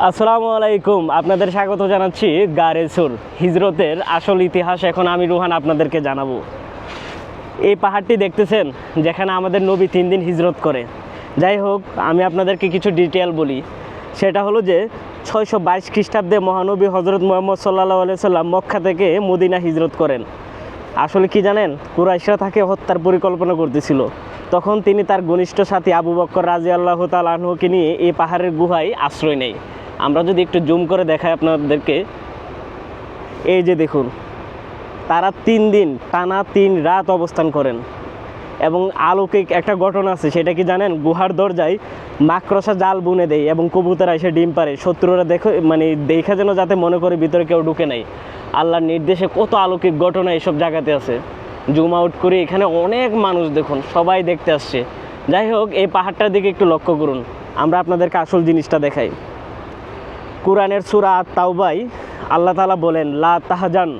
আসসালামু আলাইকুম, আপনাদের স্বাগত জানাচ্ছি গারে সুর হিজরতের আসল ইতিহাস। এখন আমি রুহান আপনাদেরকে জানাবো। এই পাহাড়টি দেখতেছেন, যেখানে আমাদের নবী 3 দিন হিজরত করে। যাই হোক, আমি আপনাদেরকে কিছু ডিটেল বলি। সেটা হলো যে 622 খ্রিস্টাব্দে মহানবী হজরত মুহাম্মদ সাল্লাল্লাহু আলাইহি সাল্লাম মক্কা থেকে মদিনা হিজরত করেন। আসলে কি জানেন, কুরাইশরা তাকে হত্যার পরিকল্পনা করতেছিল। তখন তিনি তার ঘনিষ্ঠ সাথী আবু বকর রাদিয়াল্লাহু তাআলা আনহুকে নিয়ে এই পাহাড়ের গুহায় আশ্রয় নেয়। আমরা যদি একটু জুম করে দেখাই আপনাদেরকে, এই যে দেখুন, তারা 3 দিন টানা 3 রাত অবস্থান করেন। এবং অলৌকিক একটা ঘটনা আছে, সেটা কি জানেন? গুহার দরজায় মাকড়সা জাল বুনে দেয় এবং কবুতর এসে ডিম পারে। শত্রুরা দেখা যেন যাতে মনে করে ভিতরে কেউ ঢুকে নাই। আল্লাহর নির্দেশে কত অলৌকিক ঘটনা এইসব জায়গাতে আছে। জুম আউট করে এখানে অনেক মানুষ দেখুন, সবাই দেখতে আসছে। যাই হোক, এই পাহাড়টার দিকে একটু লক্ষ্য করুন, আমরা আপনাদেরকে আসল জিনিসটা দেখাই। কুরআনের সূরা আত-তাওবায় আল্লাহ তাআলা বলেন, লা তাহজান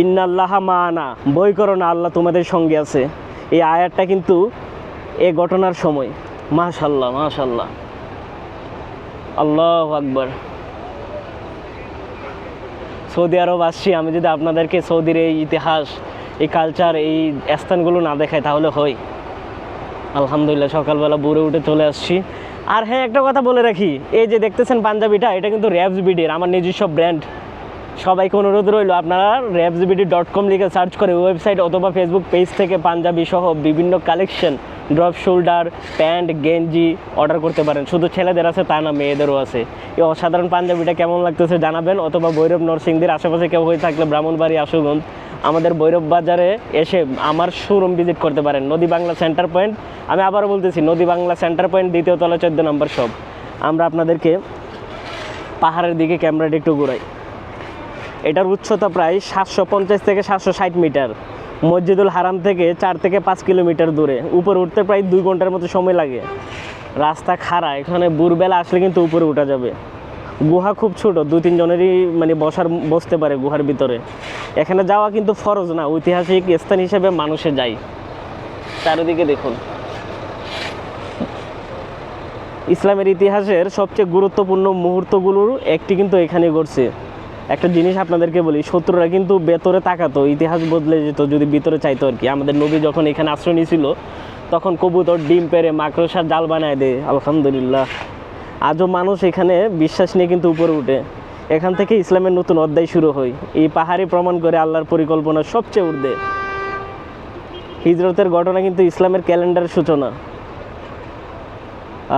ইন্নাল্লাহা মা'ানা, ভয় করো না, আল্লাহ তোমাদের সঙ্গে আছে। এই আয়াতটা কিন্তু এই ঘটনার সময়। মাশাআল্লাহ মাশাআল্লাহ, আল্লাহু আকবার। সৌদি আরব আসছি, আমি যদি আপনাদেরকে সৌদির এই ইতিহাস, এই কালচার, এই স্থানগুলো না দেখাই তাহলে হয়? আলহামদুলিল্লাহ, সকালবেলা ভোরে উঠে চলে আসছি। আর হ্যাঁ, একটা কথা বলে রাখি, এই যে দেখতেছেন পাঞ্জাবিটা, এটা কিন্তু র্যাপসবিডির আমার নিজস্ব ব্র্যান্ড। সবাইকে অনুরোধ রইল, আপনারা rapsbd.com লিখে সার্চ করে ওয়েবসাইট অথবা ফেসবুক পেজ থেকে পাঞ্জাবি সহ বিভিন্ন কালেকশন, ড্রপ শোল্ডার, প্যান্ট, গেঞ্জি অর্ডার করতে পারেন। শুধু ছেলেদের আছে তা না, মেয়েদেরও আছে। এই অসাধারণ পাঞ্জাবিটা কেমন লাগতেছে জানাবেন। অথবা ভৈরব নরসিংদীর আশেপাশে কেউ হয়ে থাকলে ব্রাহ্মণবাড়ি, আশুগঞ্জ, আমাদের ভৈরব বাজারে এসে আমার শোরুম ভিজিট করতে পারেন। নদী বাংলা সেন্টার পয়েন্ট, আমি আবারও বলতেছি, নদী বাংলা সেন্টার পয়েন্ট, 2য় তলা, 14 নম্বর শপ। আমরা আপনাদেরকে পাহাড়ের দিকে ক্যামেরাটি একটু ঘুরাই। এটার উচ্চতা প্রায় 750 থেকে 760 মিটার। মসজিদুল হারাম থেকে 4 থেকে 5 কিলোমিটার দূরে। উপরে উঠতে প্রায় 2 ঘন্টার মতো সময় লাগে। রাস্তা খাড়া, এখানে ভোরবেলা আসলে কিন্তু উপরে উঠা যাবে। গুহা খুব ছোট, 2-3 জনেরই বসতে পারে গুহার ভিতরে। এখানে যাওয়া কিন্তু ফরজ না, ঐতিহাসিক স্থান হিসেবে মানুষে যায়। চারিদিকে দেখুন, ইসলামের ইতিহাসের সবচেয়ে গুরুত্বপূর্ণ মুহূর্তগুলোর একটি কিন্তু এখানে ঘটছে। একটা জিনিস আপনাদেরকে বলি, শত্রুরা কিন্তু ভেতরে তাকাতো, ইতিহাস বদলে যেত যদি ভিতরে চাইতো আর কি। আমাদের নবী যখন এখানে আশ্রয় নিয়েছিল, তখন কবুতর ডিম পেড়ে মাকড়সার জাল বানায় দেয়। আলহামদুলিল্লাহ, আজও মানুষ এখানে বিশ্বাস নিয়ে কিন্তু উপরে উঠে। এখান থেকে ইসলামের নতুন অধ্যায় শুরু হয়। এই পাহাড়ি প্রমাণ করে আল্লাহর পরিকল্পনা সবচেয়ে ঊর্ধ্বে। হিজরতের ঘটনা কিন্তু ইসলামের ক্যালেন্ডারের সূচনা।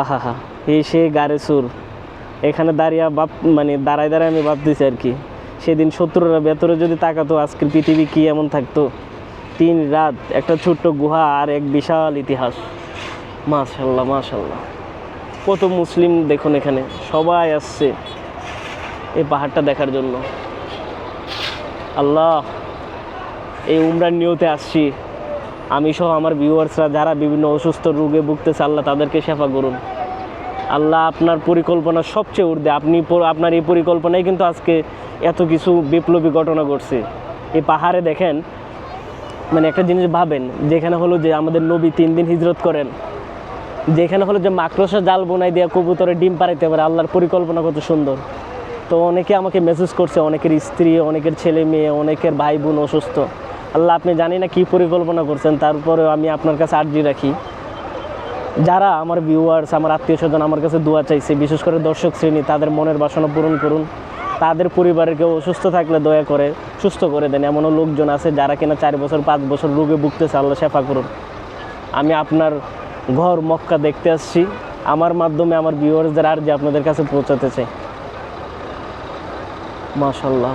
আহা হা, এই সে গারে সুর। এখানে দাঁড়ায় আমি ভাবতেছি আর কি, সেদিন শত্রুরা ভেতরে যদি তাকাতো, আজকের পৃথিবী কি এমন থাকতো। 3 রাত, একটা ছোট্ট গুহা আর এক বিশাল ইতিহাস। মাশাআল্লাহ মাশাআল্লাহ, কত মুসলিম দেখুন, এখানে সবাই আসছে এই পাহাড়টা দেখার জন্য। আল্লাহ, এই উমরার নিয়তে আসছি আমি সহ আমার ভিউয়ার্সরা, যারা বিভিন্ন অসুস্থ রোগে ভুগতেছে, আল্লাহ তাদেরকে শেফা করুন। আল্লাহ আপনার পরিকল্পনা সবচেয়ে ঊর্ধ্বে। আপনার এই পরিকল্পনায় কিন্তু আজকে এত কিছু বিপ্লবী ঘটনা ঘটছে। এই পাহাড়ে দেখেন, একটা জিনিস ভাবেন, যেখানে হলো যে আমাদের নবী 3 দিন হিজরত করেন, যেখানে হলো যে মাকড়সা জাল বোনাই দিয়ে কবুতরে ডিম পাড়াইতে পারে। আল্লাহর পরিকল্পনা কত সুন্দর। তো অনেকে আমাকে মেসেজ করছে, অনেকের স্ত্রী, অনেকের ছেলে মেয়ে, অনেকের ভাই বোন অসুস্থ। আল্লাহ, আপনি জানি না কী পরিকল্পনা করছেন, তারপরেও আমি আপনার কাছে আর্জি রাখি, যারা আমার ভিউয়ার্স, আমার আত্মীয় স্বজন আমার কাছে দোয়া চাইছে, বিশেষ করে দর্শক শ্রেণী, তাদের মনের বাসনা পূরণ করুন। তাদের পরিবারের কেউ অসুস্থ থাকলে দয়া করে সুস্থ করে দেন। এমনও লোকজন আছে যারা কিনা 4 বছর 5 বছর রোগে ভুগতেছে, আল্লাহ শেফা করুন। আমি আপনার ঘর মক্কা দেখতে আসছি, আমার মাধ্যমে আমার ভিউয়ার্সদের আর্জি আপনাদের কাছে পৌঁছাতে চাই। মাশাআল্লাহ।